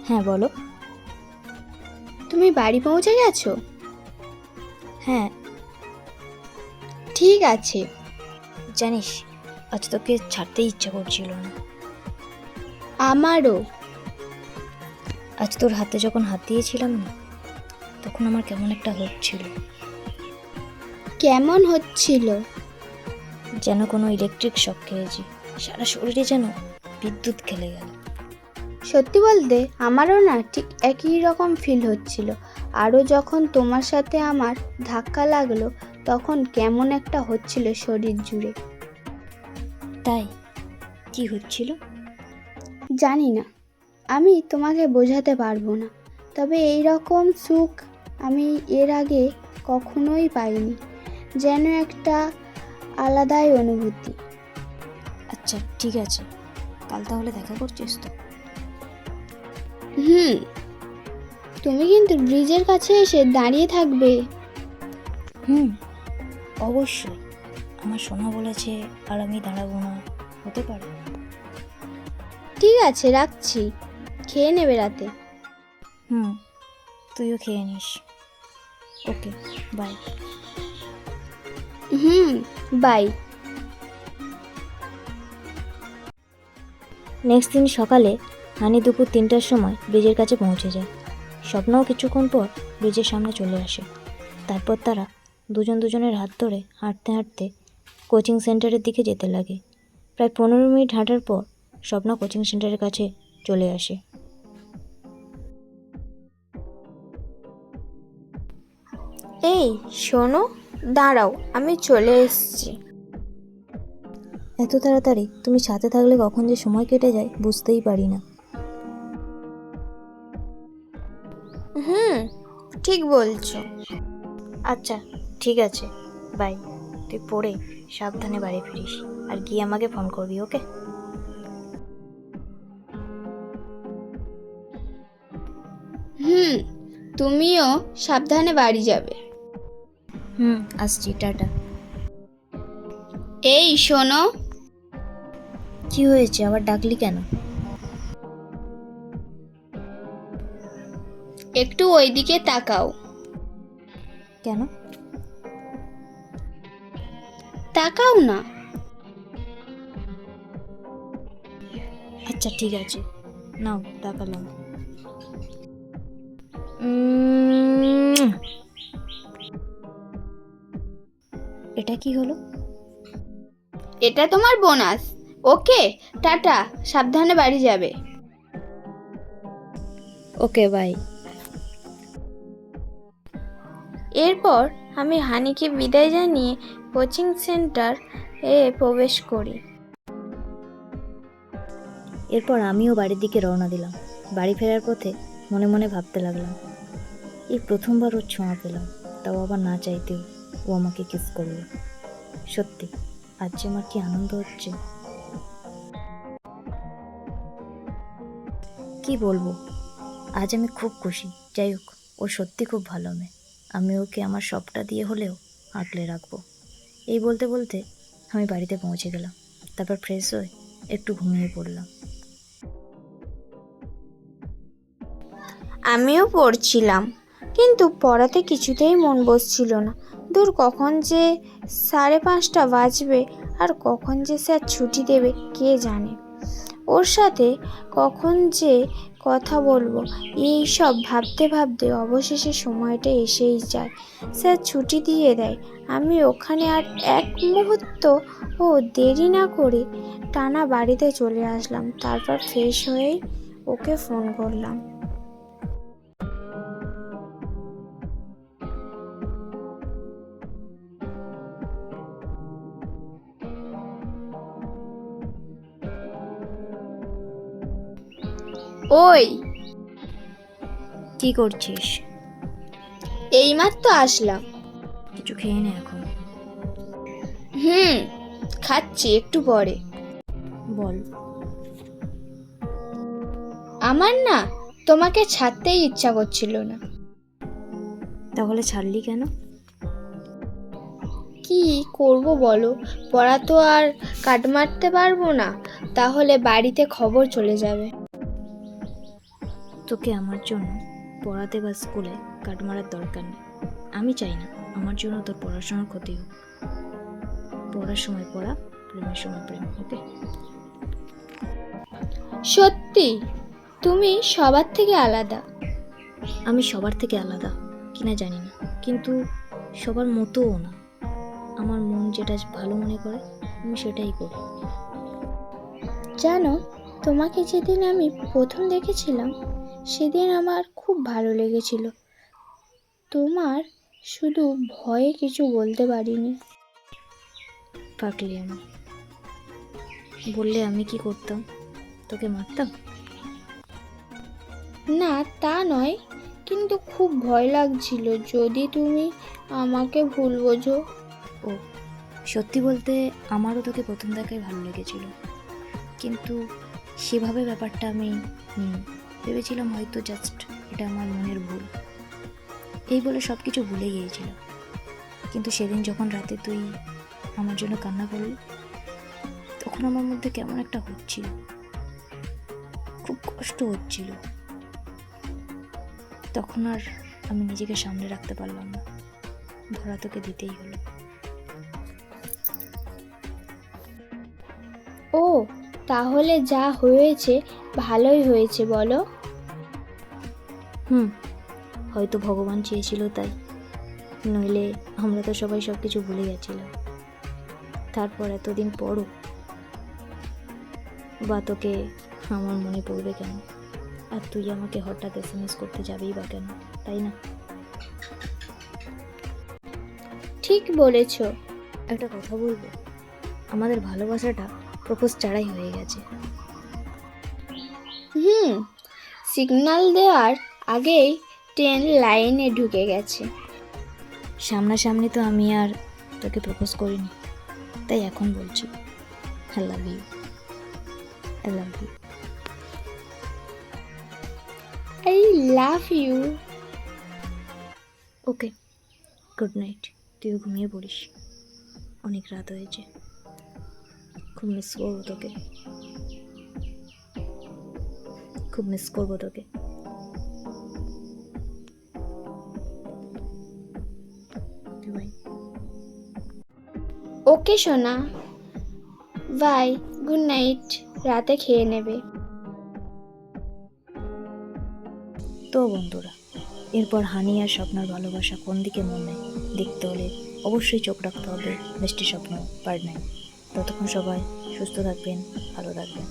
হ্যাঁ বলো। তুমি বাড়ি পৌঁছে গেছো? হ্যাঁ। ঠিক আছে। জানিস, আজ তোকে ছাড়তে ইচ্ছা করছিল না। আমারও। আজ তোর হাতে যখন হাত দিয়েছিলাম না, তখন আমার কেমন একটা হচ্ছিল। কেমন হচ্ছিল? যেন কোনো ইলেকট্রিক শক খেয়েছি, সারা শরীরে যেন বিদ্যুৎ খেলে গেল। সত্যি বলতে আমারও না ঠিক একই রকম ফিল হচ্ছিল। আরও যখন তোমার সাথে আমার ধাক্কা লাগলো, তখন কেমন একটা হচ্ছিল শরীর জুড়ে। তাই কি হচ্ছিল? জানি না, আমি তোমাকে বোঝাতে পারবো না। তবে এই রকম সুখ আমি এর আগে কখনোই পাইনি। যেন একটা আলাদাই অনুভূতি। আচ্ছা ঠিক আছে, কাল তাহলে দেখা করছিস তো? তুমি কিন্তু ব্রিজের কাছে এসে দাঁড়িয়ে থাকবে। অবশ্যই। আমার সোনা বলেছে আর আমি দাঁড়াবো না, হতে পারে। ঠিক আছে, রাখছি। খেয়ে নেবে রাতে। তুইও খেয়ে নিস। ওকে, বাই। বাই। নেক্সট দিন সকালে হানি দুপুর 3টার সময় ব্রিজের কাছে পৌঁছে যায়। স্বপ্নও কিছুক্ষণ পর ব্রিজের সামনে চলে আসে। তারপর তারা দুজনের হাত ধরে হাঁটতে হাঁটতে কোচিং সেন্টারের দিকে যেতে লাগে। প্রায় 15 মিনিট হাঁটার পর স্বপ্ন কোচিং সেন্টারের কাছে চলে আসে। এই শোনো, দাঁড়াও, আমি চলে এসেছি। এত তাড়াতাড়ি তুমি সাথে থাকলে কখন যে সময় কেটে যায় বুঝতেই পারি না। ঠিক বলছো। আচ্ছা ঠিক আছে, বাই। তুই পড়ে সাবধানে বাড়ি ফিরিস, আর গিয়ে আমাকে ফোন করবি, ওকে? তুমিও সাবধানে বাড়ি যাবে। আসছি, টাটা। এই শোনো। কি হয়েছে, আবার ডাকলি কেন? একটু ওইদিকে তাকাও। কেন? তাকাও না। আচ্ছা ঠিক আছে, নাও তাকালাম। এটা কি হলো? এটা তোমার বোনাস। ওকে, টাটা, সাবধানে বাড়ি যাবে। ওকে, বাই। এরপর আমি হানিকে বিদায় জানিয়ে কোচিং সেন্টার প্রবেশ করি। এরপর আমিও বাড়ির দিকে রওনা দিলাম। বাড়ি ফেরার পথে মনে মনে ভাবতে লাগলাম, এই প্রথমবার ওর ছোঁয়া পেলাম, তাও আবার না চাইতেও ও আমাকে কিস করলো। সত্যি আজ যে আমার কি আনন্দ হচ্ছে, কি বলবো। আজ আমি খুব খুশি। যাই হোক, ও সত্যি খুব ভালো মেয়ে। আমি ওকে আমার সবটা দিয়ে হলেও আঁকলে রাখবো। এই বলতে বলতে আমি বাড়িতে পৌঁছে গেলাম। তারপর ফ্রেশ হয়ে একটু ঘুমিয়ে পড়লাম। আমিও পড়ছিলাম, কিন্তু পড়াতে কিছুতেই মন বসছিল না। দূর, কখন যে 5:30 বাজবে আর কখন যে স্যার ছুটি দেবে কে জানে। ওর সাথে কখন যে কথা বলবো, এই সব ভাবতে ভাবতে অবশেষে সময়টা এসেই যায়। স্যার ছুটি দিয়ে দেয়। আমি ওখানে আর এক মুহূর্ত দেরি না করে টানা বাড়িতে চলে আসলাম। তারপর ফ্রেশ হয়েই ওকে ফোন করলাম। ওই, কি করছিস? এইমাত্র আসলাম। কিছু খেয়ে নে এখন। খাচ্ছি একটু পরে। বল। আমার না তোমাকে ছাড়তেই ইচ্ছা করছিল না। তাহলে ছাড়লি কেন? কি করব বলো, পড়া তো আর কাট মারতে পারবো না, তাহলে বাড়িতে খবর চলে যাবে। তোকে আমার জন্য পড়াতে বা স্কুলে কাট মারার দরকার নেই। আমি চাই না আমার জন্য তোর পড়াশোনার ক্ষতি হোক। পড়ার সময় পড়া, প্রেমের সময় প্রেম, ওকে? সত্যি তুমি সবার থেকে আলাদা। আমি সবার থেকে আলাদা কিনা জানি না, কিন্তু সবার মতোও না। আমার মন যেটা ভালো মনে করে আমি সেটাই করি। জানো, তোমাকে যেদিন আমি প্রথম দেখেছিলাম সেদিন আমার খুব ভালো লেগেছিল। তোমার শুধু ভয়ে কিছু বলতে পারিনি। পাগলি আমি। বললে আমি কি করতাম? তোকে মারতাম? না, তা নয়, কিন্তু খুব ভয় লাগছিল যদি তুমি আমাকে ভুল বোঝো। ও, সত্যি বলতে আমারও তোকে প্রথম দেখায় ভালো লেগেছিল, কিন্তু সেভাবে ব্যাপারটা আমি ভেবেছিলাম হয়তো জাস্ট এটা আমার মনের ভুল, এই বলে সব কিছু ভুলে গিয়েছিল। কিন্তু সেদিন যখন রাতে তুই আমার জন্য কান্না করলি, তখন আমার মধ্যে কেমন একটা হচ্ছিল, খুব কষ্ট হচ্ছিল। তখন আর আমি নিজেকে সামনে রাখতে পারলাম না, ধরা তোকে দিতেই হলো। ও, তাহলে যা হয়েছে ভালোই হয়েছে বলো। হয়তো ভগবান চেয়েছিল তাই, নইলে আমরা তো সবাই সব কিছু ভুলে গেছিলাম। তারপর এতদিন পরও বা তোকে আমার মনে পড়বে কেন? আর তুই আমাকে হঠাৎ SMS করতে যাবেই বা কেন, তাই না? ঠিক বলেছ। একটা কথা বলবো, আমাদের ভালোবাসাটা প্রপোজ ছাড়াই হয়ে গেছে। সিগন্যাল দেওয়ার আগেই ট্রেন লাইনে ঢুকে গেছে। সামনাসামনি তো আমি আর তোকে প্রপোজ করিনি, তাই এখন বলছি I love you, I love you. I love you. Okay, good night. তুইও ঘুমিয়ে পড়িস, অনেক রাত হয়েছে। খুব মিস করবো তোকে, খুব মিস করবো তোকে। বাই। ওকে সোনা, বাই, গুড নাইট, রাতে খেয়ে নেবে। তো বন্ধুরা, এরপর হানি আর স্বপ্নার ভালোবাসা কোন দিকে মন নেয় দেখতে হলে অবশ্যই চোখ রাখতে হবে মিষ্টি স্বপ্ন পার্ট 9। ততক্ষণ সবাই সুস্থ থাকবেন, ভালো থাকবেন।